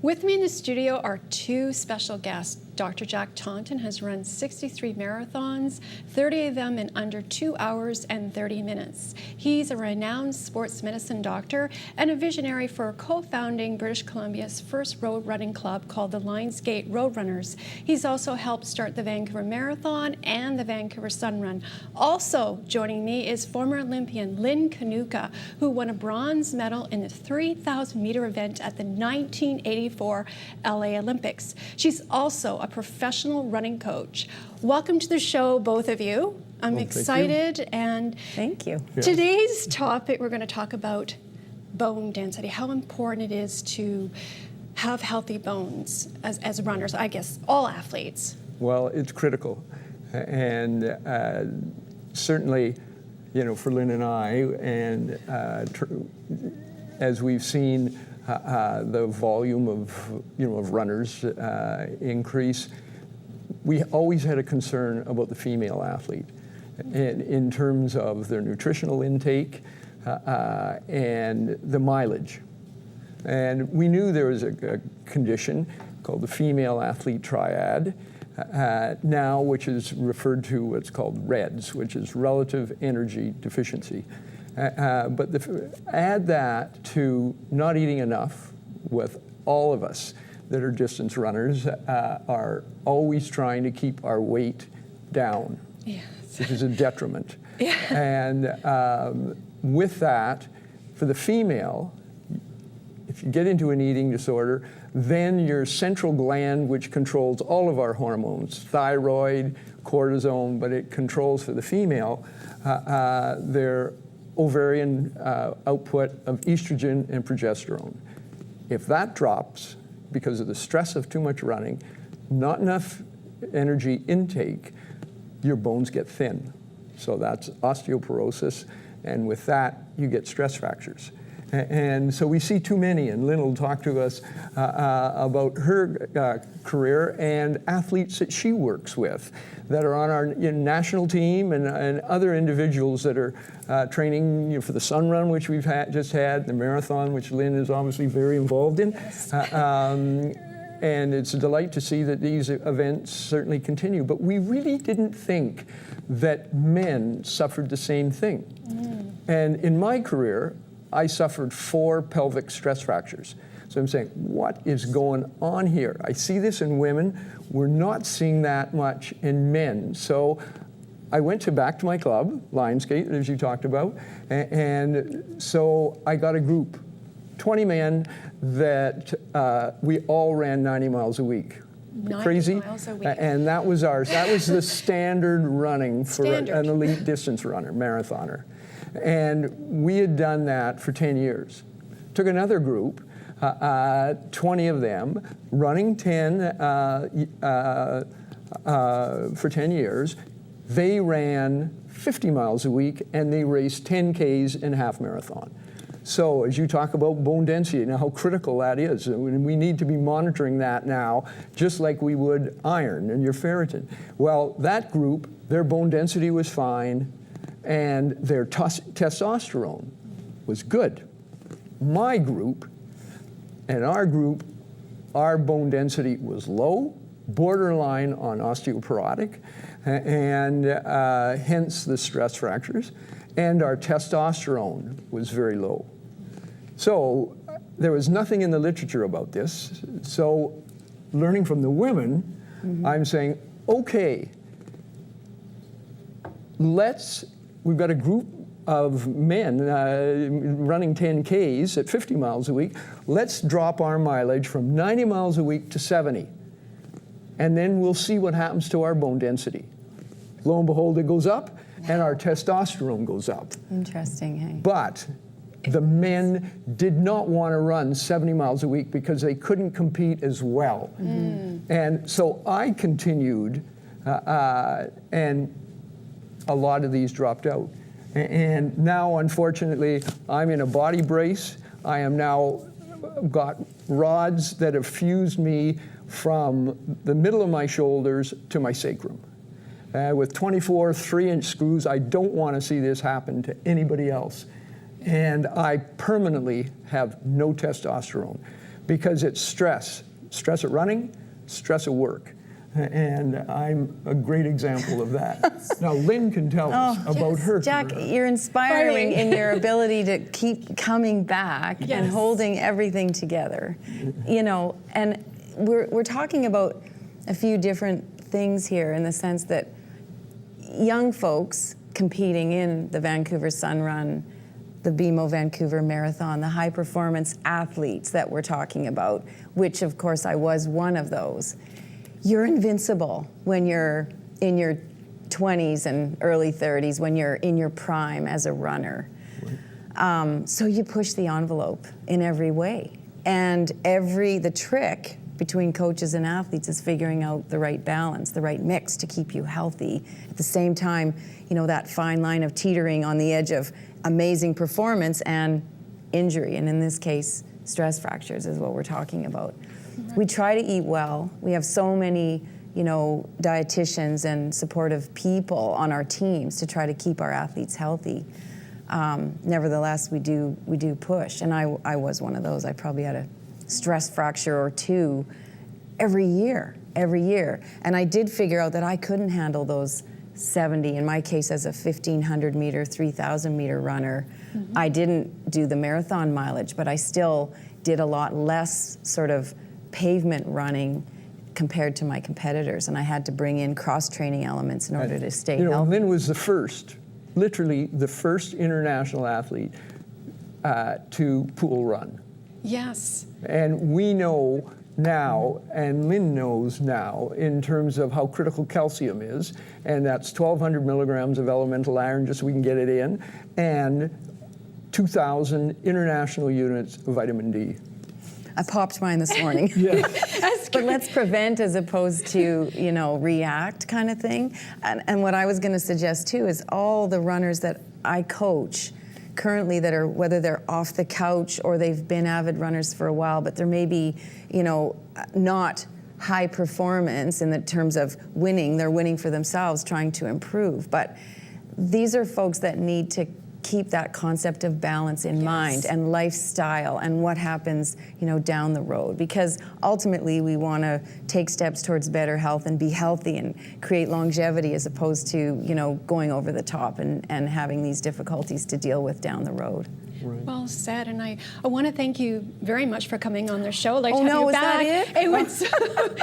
With me in the studio are two special guests. Dr. Jack Taunton has run 63 marathons, 30 of them in under 2 hours and 30 minutes. He's a renowned sports medicine doctor and a visionary for co-founding British Columbia's first road running club called the Lionsgate Roadrunners. He's also helped start the Vancouver Marathon and the Vancouver Sun Run. Also joining me is former Olympian Lynn Kanuka, who won a bronze medal in the 3,000-meter event at the 1984 LA Olympics. She's also a professional running coach. Welcome to the show, both of you. I'm excited. And thank you. Today's topic, we're going to talk about bone density, how important it is to have healthy bones as runners, I guess, all athletes. Well, it's critical. And certainly, for Lynn and I, and as we've seen the volume of runners increase, we always had a concern about the female athlete in terms of their nutritional intake and the mileage. And we knew there was a condition called the female athlete triad now, which is referred to what's called REDS, which is relative energy deficiency. But add that to not eating enough, with all of us that are distance runners are always trying to keep our weight down, which is a detriment. And with that, for the female, if you get into an eating disorder, then your central gland, which controls all of our hormones, thyroid, cortisone, but it controls for the female, their ovarian output of estrogen and progesterone. If that drops because of the stress of too much running, not enough energy intake, your bones get thin. So that's osteoporosis, and with that, you get stress fractures. And so we see too many, and Lynn will talk to us about her career and athletes that she works with that are on our national team, and other individuals that are training for the Sun Run, which we've just had, the marathon, which Lynn is obviously very involved in. Yes. And it's a delight to see that these events certainly continue. But we really didn't think that men suffered the same thing. And in my career, I suffered 4 pelvic stress fractures. So I'm saying, what is going on here? I see this in women. We're not seeing that much in men. So I went back to my club, Lionsgate, as you talked about, and so I got a group, 20 men that we all ran 90 miles a week. 90 Crazy. miles a week. And that was the standard running for an elite distance runner, marathoner. And we had done that for 10 years. Took another group, 20 of them, running 10 for 10 years. They ran 50 miles a week, and they raced 10 Ks and half marathon. So as you talk about bone density and how critical that is, we need to be monitoring that now, just like we would iron and your ferritin. Well, that group, their bone density was fine, and their testosterone was good. My group and our group, our bone density was low, borderline on osteoporotic, and hence the stress fractures, and our testosterone was very low. So there was nothing in the literature about this. So learning from the women, I'm saying, okay, we've got a group of men running 10 Ks at 50 miles a week. Let's drop our mileage from 90 miles a week to 70. And then we'll see what happens to our bone density. Lo and behold, it goes up, and our testosterone goes up. Interesting, hey? But the men did not want to run 70 miles a week because they couldn't compete as well. And so I continued, and a lot of these dropped out. And now, unfortunately, I'm in a body brace. I am now got rods that have fused me from the middle of my shoulders to my sacrum. With 24 3-inch screws, I don't want to see this happen to anybody else. And I permanently have no testosterone. because it's stress at running, stress at work. And I'm a great example of that. Now, Lynn can tell us about her Jack, career. you're inspiring in your ability to keep coming back and holding everything together. You know, and we're talking about a few different things here in the sense that young folks competing in the Vancouver Sun Run, the BMO Vancouver Marathon, the high performance athletes that we're talking about, which of course I was one of those. You're invincible when you're in your 20s and early 30s, when you're in your prime as a runner. So you push the envelope in every way. And the trick between coaches and athletes is figuring out the right balance, the right mix to keep you healthy. At the same time, you know, that fine line of teetering on the edge of amazing performance and injury. And in this case, stress fractures is what we're talking about. Right. We try to eat well. We have so many, you know, dietitians and supportive people on our teams to try to keep our athletes healthy. Nevertheless, we do push, and I was one of those. I probably had a stress fracture or two every year. And I did figure out that I couldn't handle those 70, in my case as a 1,500 meter, 3,000 meter runner. Mm-hmm. I didn't do the marathon mileage, but I still did a lot less sort of pavement running compared to my competitors, and I had to bring in cross-training elements in order to stay healthy. Lynn was the first, literally the first international athlete to pool run. Yes. And we know now, and Lynn knows now, in terms of how critical calcium is, and that's 1,200 milligrams of elemental iron just so we can get it in, and 2,000 international units of vitamin D. I popped mine this morning. But let's prevent as opposed to, you know, react kind of thing. And what I was going to suggest too is all the runners that I coach currently that are, whether they're off the couch or they've been avid runners for a while, but there may be, you know, not high performance in the terms of winning. They're winning for themselves, trying to improve. But these are folks that need to keep that concept of balance in mind and lifestyle and what happens, you know, down the road. Because ultimately we want to take steps towards better health and be healthy and create longevity as opposed to, you know, going over the top and having these difficulties to deal with down the road. Right. Well said, and I want to thank you very much for coming on the show. I'd like Oh, to have no, you was back. that it?